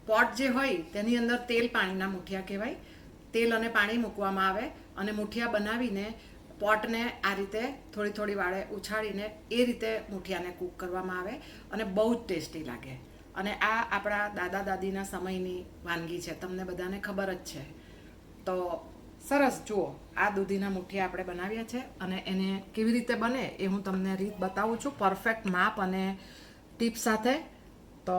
Pot જે હોય તેની અંદર તેલ પાણીના મુઠિયા કહેવાય. તેલ અને પાણી મૂકવામાં આવે અને મુઠિયા બનાવીને પોટને આ રીતે થોડી થોડી વાળે ઉછાળીને એ રીતે મુઠિયાને કૂક કરવામાં આવે અને બહુ જ ટેસ્ટી લાગે. અને આ આપણા દાદા દાદીના સમયની વાનગી છે, તમને બધાને ખબર જ છે. તો સરસ, જુઓ આ દૂધીના મુઠિયા આપણે બનાવ્યા છે અને એને કેવી રીતે બને એ હું તમને રીત બતાવું છું, પરફેક્ટ માપ અને ટીપ્સ સાથે. તો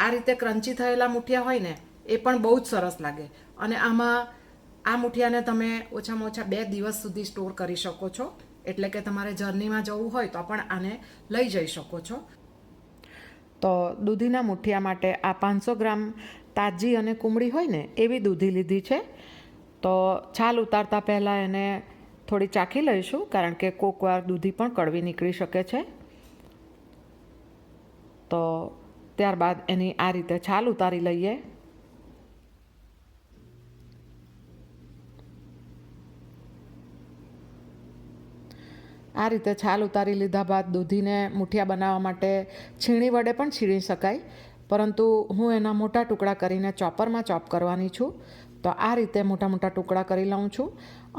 આ રીતે ક્રન્ચી થયેલા મુઠિયા હોય ને એ પણ બહુ જ સરસ લાગે. અને આમાં આ મુઠિયાને તમે ઓછામાં ઓછા 2 દિવસ સુધી સ્ટોર કરી શકો છો. એટલે કે તમારે જર્નીમાં જવું હોય તો પણ આને લઈ જઈ શકો છો. તો દૂધીના મુઠિયા માટે આ 500 ગ્રામ તાજી અને કુમળી હોય ને એવી દૂધી લીધી છે. તો છાલ ઉતારતા પહેલાં એને થોડી ચાખી લઈશું, કારણ કે કોક વાર દૂધી પણ કડવી નીકળી શકે છે. તો ત્યારબાદ એની આ રીતે છાલ ઉતારી લઈએ. આ રીતે છાલ ઉતારી લીધા બાદ દૂધીને મુઠિયા બનાવવા માટે છીણી વડે પણ છીણી શકાય, પરંતુ હું એના મોટા ટુકડા કરીને ચોપરમાં ચોપ કરવાની છું. તો આ રીતે મોટા મોટા ટુકડા કરી લઉં છું.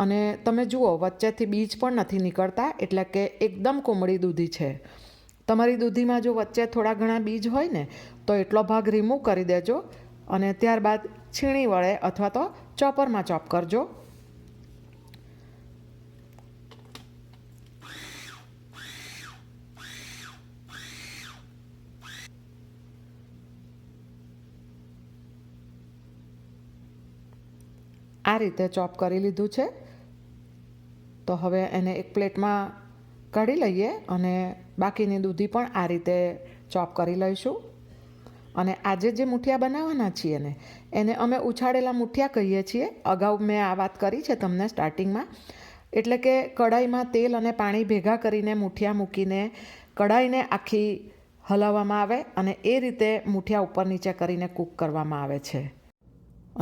અને તમે જુઓ વચ્ચેથી બીજ પણ નથી નીકળતા, એટલે કે એકદમ કોમળી દૂધી છે. તમારી દૂધીમાં જો વચ્ચે થોડા ઘણા બીજ હોય ને તો એટલો ભાગ રિમૂવ કરી દેજો અને ત્યારબાદ છીણી વડે અથવા તો ચોપરમાં ચોપ કરજો. આ રીતે ચોપ કરી લીધું છે. તો હવે એને એક પ્લેટમાં કાઢી લઈએ અને બાકીની દૂધી પણ આ રીતે ચોપ કરી લઈશું. અને આજે જે મુઠિયા બનાવવાના છીએ ને એને અમે ઉછાળેલા મુઠિયા કહીએ છીએ. અગાઉ મેં આ વાત કરી છે તમને સ્ટાર્ટિંગમાં. એટલે કે કઢાઈમાં તેલ અને પાણી ભેગા કરીને મુઠિયા મૂકીને કઢાઈને આખી હલાવવામાં આવે અને એ રીતે મુઠિયા ઉપર નીચે કરીને કૂક કરવામાં આવે છે.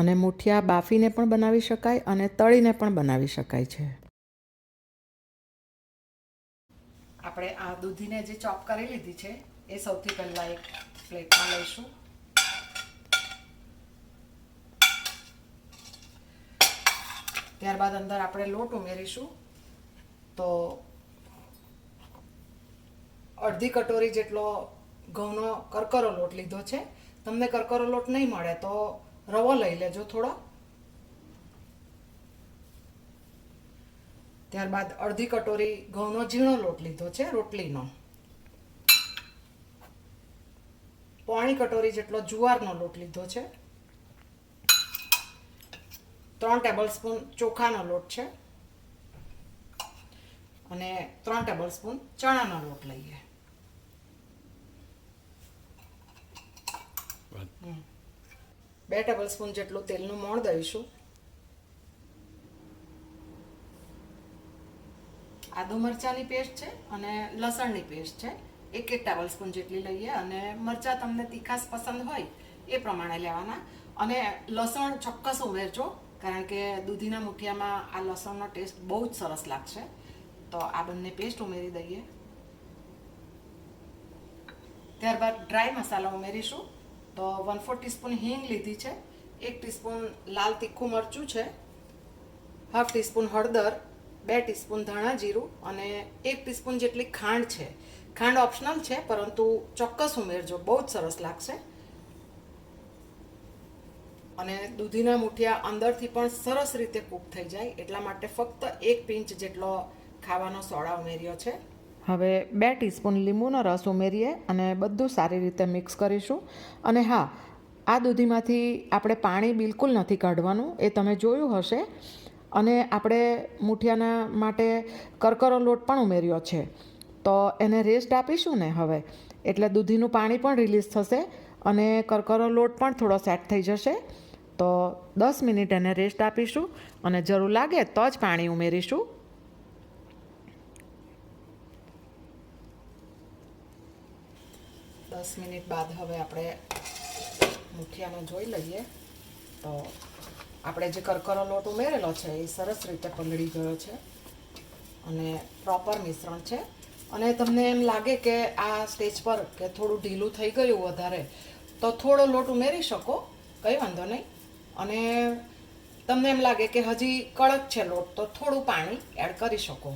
અને મુઠિયા બાફીને પણ બનાવી શકાય અને તળીને પણ બનાવી શકાય છે. આપણે આ દૂધીને જે ચોપ કરી લીધી છે એ સૌથી પહેલાં એક પ્લેટમાં લઈશું. ત્યારબાદ અંદર આપણે લોટ ઉમેરીશું. તો અડધી કટોરી જેટલો ઘઉંનો કરકરો લોટ લીધો છે. તમને કરકરો લોટ નહીં મળે તો રવો લઈ લેજો થોડો. ત્યારબાદ અડધી કટોરી ઘઉંનો ઝીણો લોટ લીધો છે રોટલીનો. પોણી કટોરી જેટલો જુવારનો લોટ લીધો છે. 3 ટેબલસ્પૂન ચોખાનો લોટ છે અને 3 ટેબલસ્પૂન ચણાનો લોટ લઈએ. 2 ટેબલસ્પૂન જેટલું તેલનું મોણ દઈશું. આદુ મરચાંની પેસ્ટ છે અને લસણની પેસ્ટ છે. 1 ટેબલસ્પૂન જેટલી લઈએ અને મરચાં તમને તીખાસ પસંદ હોય એ પ્રમાણે લેવાના. અને લસણ ચોક્કસ ઉમેરજો, કારણ કે દૂધીના મુઠિયામાં આ લસણનો ટેસ્ટ બહુ જ સરસ લાગશે. તો આ બંને પેસ્ટ ઉમેરી દઈએ. ત્યારબાદ ડ્રાય મસાલા ઉમેરીશું. તો 1/4 ટીસ્પૂન હિંગ લીધી છે, 1 ટીસ્પૂન લાલ તીખું મરચું છે, ½ ટીસ્પૂન હળદર, 2 ટીસ્પૂન ધાણા જીરું અને 1 ટીસ્પૂન જેટલી ખાંડ છે. ખાંડ ઓપ્શનલ છે, પરંતુ ચોક્કસ ઉમેરજો, બહુ જ સરસ લાગશે. અને દૂધીના મુઠિયા અંદરથી પણ સરસ રીતે કૂક થઈ જાય એટલા માટે ફક્ત 1 પિંચ જેટલો ખાવાનો સોડા ઉમેર્યો છે. હવે 2 ટીસ્પૂન લીંબુનો રસ ઉમેરીએ અને બધું સારી રીતે મિક્સ કરીશું. અને હા, આ દૂધીમાંથી આપણે પાણી બિલકુલ નથી કાઢવાનું, એ તમે જોયું હશે. અને આપણે મુઠિયાના માટે કરકરો લોટ પણ ઉમેર્યો છે. તો એને રેસ્ટ આપીશું ને હવે, એટલે દૂધીનું પાણી પણ રિલીઝ થશે અને કરકરો લોટ પણ થોડો સેટ થઈ જશે. તો 10 મિનિટ એને રેસ્ટ આપીશું અને જરૂર લાગે તો જ પાણી ઉમેરીશું. દસ મિનિટ બાદ હવે આપણે મુઠિયાને જોઈ લઈએ. તો આપણે જે કરકરો લોટ ઉમેરેલો છે એ સરસ રીતે પલળી ગયો છે અને પ્રોપર મિશ્રણ છે. અને તમને એમ લાગે કે આ સ્ટેજ પર કે થોડું ઢીલું થઈ ગયું વધારે, તો થોડો લોટ ઉમેરી શકો, કંઈ વાંધો નહીં. અને તમને એમ લાગે કે હજી કડક છે લોટ તો થોડું પાણી એડ કરી શકો.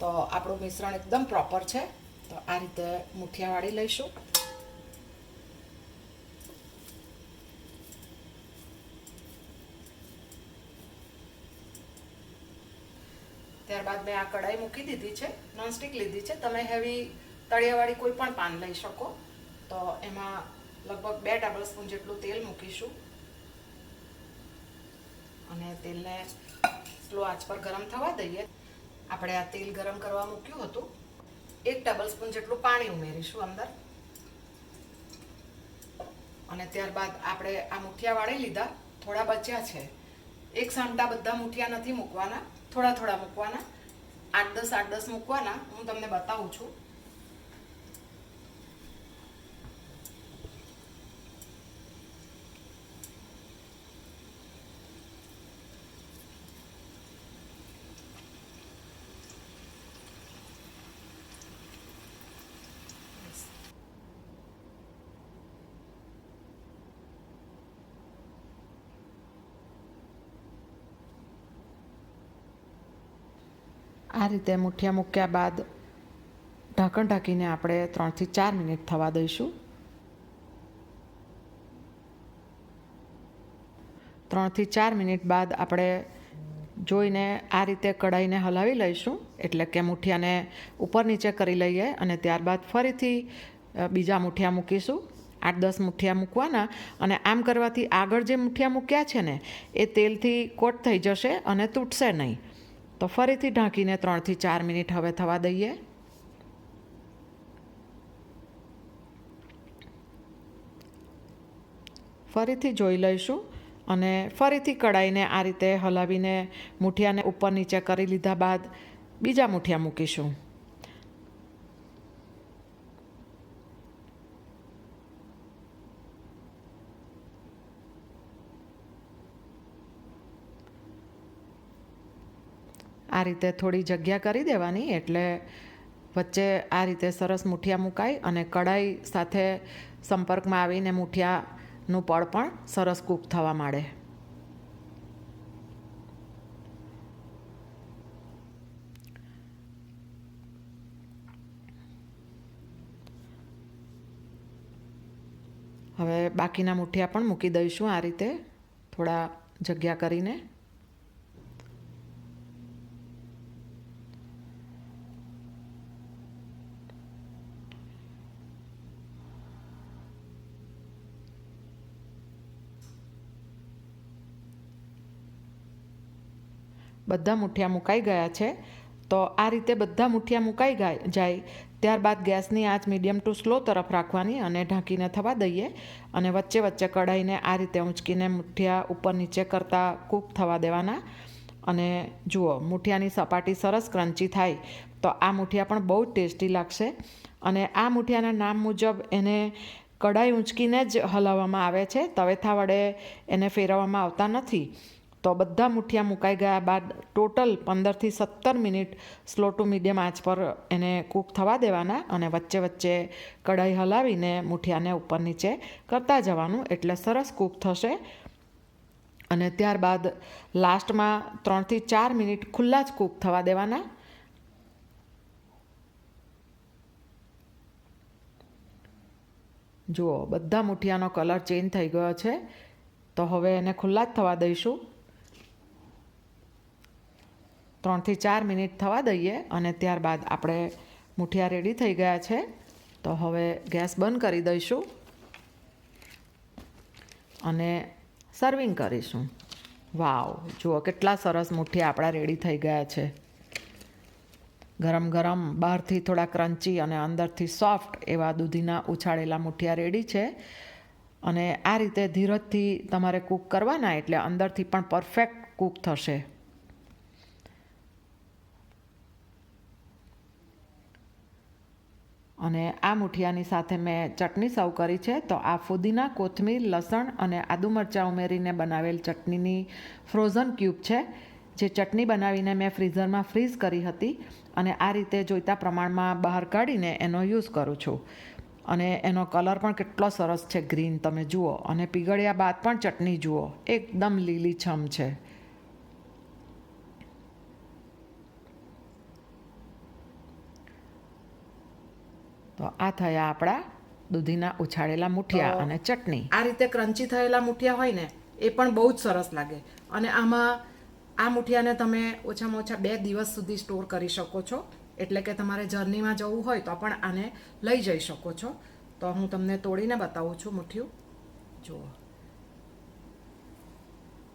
તો આપણું મિશ્રણ એકદમ પ્રોપર છે. તો આ રીતે મુઠિયા વાળી લઈશું. ત્યારબાદ મેં આ કઢાઈ મૂકી દીધી છે, નોનસ્ટિક લીધી છે. તમે હેવી તળિયાવાળી કોઈ પણ પાન લઈ શકો. તો એમાં લગભગ 2 ટેબલ સ્પૂન જેટલું તેલ મૂકીશું અને તેલને સ્લો આંચ પર ગરમ થવા દઈએ. આપણે આ તેલ ગરમ કરવા મૂક્યું હતું. 1 ટેબલ સ્પૂન જેટલું પાણી ઉમેરીશું અંદર. અને ત્યારબાદ આપણે આ મુઠિયા વાળી લીધા, થોડા બચ્યા છે. એક સામટા બધા મુઠિયા નથી મૂકવાના, થોડા થોડા મૂકવાના. 8-10 મૂકવાના. હું તમને બતાવું છું. આ રીતે મુઠિયા મૂક્યા બાદ ઢાંકણ ઢાંકીને આપણે 3 થી 4 મિનિટ થવા દઈશું. 3 થી 4 મિનિટ બાદ આપણે જોઈને આ રીતે કઢાઈને હલાવી લઈશું, એટલે કે મુઠિયાને ઉપર નીચે કરી લઈએ. અને ત્યારબાદ ફરીથી બીજા મુઠિયા મૂકીશું. 8-10 મુઠિયા મૂકવાના. અને આમ કરવાથી આગળ જે મુઠિયા મૂક્યા છે ને એ તેલથી કોટ થઈ જશે અને તૂટશે નહીં. તો ફરીથી ઢાંકીને 3 થી 4 મિનિટ હવે થવા દઈએ. ફરીથી જોઈ લઈશું અને ફરીથી કઢાઈને આ રીતે હલાવીને મુઠિયાને ઉપર નીચે કરી લીધા બાદ બીજા મુઠિયા મૂકીશું. આ રીતે થોડી જગ્યા કરી દેવાની, એટલે વચ્ચે આ રીતે સરસ મુઠિયા મુકાય અને કઢાઈ સાથે સંપર્કમાં આવીને મુઠિયાનું પડ પણ સરસ કૂક થવા માંડે. હવે બાકીના મુઠિયા પણ મૂકી દઈશું આ રીતે થોડા જગ્યા કરીને. બધા મુઠિયા મુકાઈ ગયા છે. તો આ રીતે બધા મુઠિયા મુકાઈ જાય ત્યારબાદ ગેસની આંચ મીડિયમ ટુ સ્લો તરફ રાખવાની અને ઢાંકીને થવા દઈએ. અને વચ્ચે વચ્ચે કઢાઈને આ રીતે ઊંચકીને મુઠિયા ઉપર નીચે કરતાં કૂક થવા દેવાના. અને જુઓ, મુઠિયાની સપાટી સરસ ક્રન્ચી થાય તો આ મુઠિયા પણ બહુ ટેસ્ટી લાગશે. અને આ મુઠિયાના નામ મુજબ એને કઢાઈ ઊંચકીને જ હલાવવામાં આવે છે, તવેથા વડે એને ફેરવવામાં આવતા નથી. તો બધા મુઠિયા મુકાઈ ગયા બાદ ટોટલ 15 થી 17 મિનિટ સ્લો ટુ મીડિયમ આંચ પર એને કૂક થવા દેવાના. અને વચ્ચે વચ્ચે કઢાઈ હલાવીને મુઠિયાને ઉપર નીચે કરતા જવાનું, એટલે સરસ કૂક થશે. અને ત્યારબાદ લાસ્ટમાં 3 થી 4 મિનિટ ખુલ્લા જ કૂક થવા દેવાના. જુઓ, બધા મુઠિયાનો કલર ચેન્જ થઈ ગયો છે. તો હવે એને ખુલ્લા જ થવા દઈશું. 3 થી 4 મિનિટ થવા દઈએ અને ત્યારબાદ આપણે મુઠિયા રેડી થઈ ગયા છે. તો હવે ગેસ બંધ કરી દઈશું અને સર્વિંગ કરીશું. વાવ, જુઓ કેટલા સરસ મુઠિયા આપણા રેડી થઈ ગયા છે. ગરમ ગરમ, બહારથી થોડા ક્રન્ચી અને અંદરથી સોફ્ટ એવા દૂધીના ઉછાળેલા મુઠિયા રેડી છે. અને આ રીતે ધીરજથી તમારે કૂક કરવાના, એટલે અંદરથી પણ પરફેક્ટ કૂક થશે. અને આ મુઠિયાની સાથે મેં ચટણી સર્વ કરી છે. તો આ ફુદીના, કોથમીર, લસણ અને આદુ મરચાં ઉમેરીને બનાવેલ ચટણીની ફ્રોઝન ક્યુબ છે, જે ચટણી બનાવીને મેં ફ્રીઝરમાં ફ્રીઝ કરી હતી. અને આ રીતે જોઈતા પ્રમાણમાં બહાર કાઢીને એનો યુઝ કરું છું. અને એનો કલર પણ કેટલો સરસ છે, ગ્રીન તમે જુઓ. અને પીગળ્યા બાદ પણ ચટણી જુઓ, એકદમ લીલીછમ છે. તો આ થયા આપણા દૂધીના ઉછાળેલા મુઠિયા અને ચટણી. આ રીતે ક્રન્ચી થયેલા મુઠિયા હોય ને એ પણ બહુ જ સરસ લાગે. અને આમાં આ મુઠિયાને તમે ઓછામાં ઓછા 2 દિવસ સુધી સ્ટોર કરી શકો છો. એટલે કે તમારે જર્નીમાં જવું હોય તો પણ આને લઈ જઈ શકો છો. તો હું તમને તોડીને બતાવું છું મુઠિયું. જુઓ,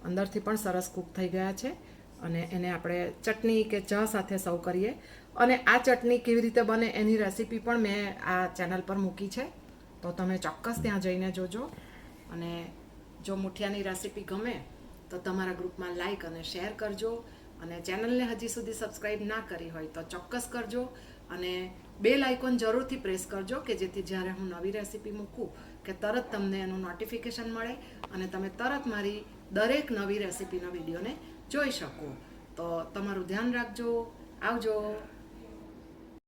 અંદરથી પણ સરસ કૂક થઈ ગયા છે. અને એને આપણે ચટણી કે ચા સાથે સર્વ કરીએ. અને આ ચટણી કેવી રીતે બને એની રેસીપી પણ મેં આ ચેનલ પર મૂકી છે, તો તમે ચોક્કસ ત્યાં જઈને જોજો. અને જો મુઠિયાની રેસીપી ગમે તો તમારા ગ્રુપમાં લાઈક અને શેર કરજો. અને ચેનલને હજી સુધી સબસ્ક્રાઈબ ના કરી હોય તો ચોક્કસ કરજો. અને બેલ આઇકોન જરૂરથી પ્રેસ કરજો કે જેથી જ્યારે હું નવી રેસીપી મૂકું કે તરત તમને એનું નોટિફિકેશન મળે અને તમે તરત મારી દરેક નવી રેસીપીના વિડીયોને જોઈ શકો. તો તમારું ધ્યાન રાખજો. આવજો.